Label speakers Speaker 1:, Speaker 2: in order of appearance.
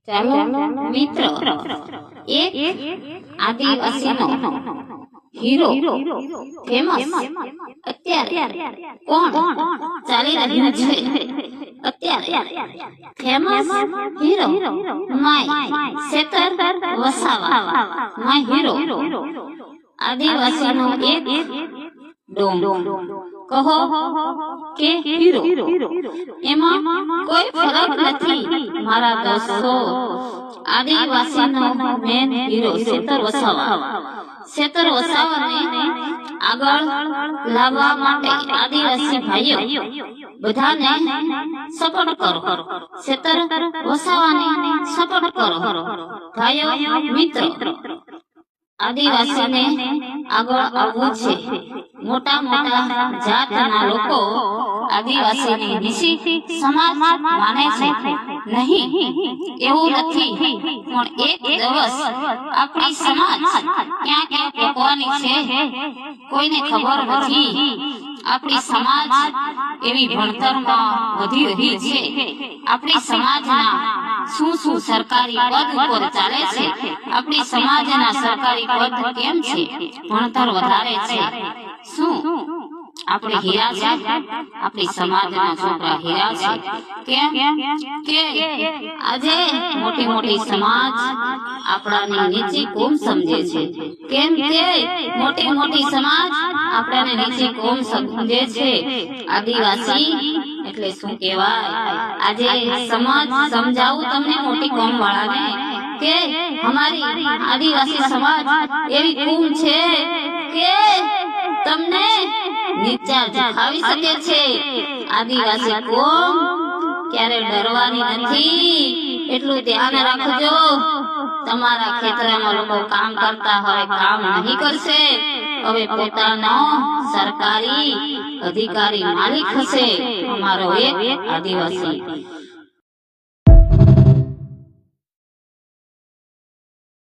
Speaker 1: ચાલો મિત્રો, એક આદિવાસીનો હીરો ફેમસ અત્યારે કોણ ચાલી રહ્યું છે? અત્યારે famous hero my Chaitar Vasava, my hero આદિવાસીનો એક ડોમ કહો કે હીરો, એમાં કોઈ ફરક નથી મારા દોસ્તો. આદિવાસીનો મેન હીરો સેતર વસાવા. સેતર વસાવાને આગળ લાવવા માટે આદિવાસી ભાઈઓ બધાને સપોર્ટ કરો. સેતર વસાવાને સપોર્ટ કરો ભાઈઓ મિત્રો. આદિવાસીને આગળ આવવું છે. મોટા મોટા જાતના લોકો આદિવાસીને નીચી સમાજ માને છે. નહીં, એવું નથી, પણ એક દિવસ આપણી સમાજ ક્યાં ક્યાં પહોંચવાની છે કોઈને ખબર નથી. આપણી સમાજ એવી ભણતરમાં વધી રહી છે. આપણી સમાજના શું શું સરકારી પદ ઉપર ચાલે છે? આપણી સમાજના સરકારી પદ કેમ છે? ભણતર વધારે છે. શું આપણે હીરા છે? આપણી સમાજના છોકરા હીરા છે. કેમ કે આજે મોટી મોટી સમાજ આપણાને નીચી કોમ સમજે છે. કેમ કે મોટી મોટી સમાજ આપણાને નીચી કોમ સમજે છે. આદિવાસી એટલે શું કહેવાય? આજે સમજાવું તમને મોટી કોમ વાળાને કે અમારી આદિવાસી સમાજ એવી કોમ છે કે તમને નીચા ઝુકાવી શકે છે. આદિવાસી કોમ ક્યારે ડરવાની નથી, એટલું ધ્યાન રાખજો. તમારા ખેતરમાં લોકો કામ કરતા હોય, કામ નહીં કરશે, હવે પોતાનો સરકારી અધિકારી માલિક હશે અમારો એક આદિવાસી.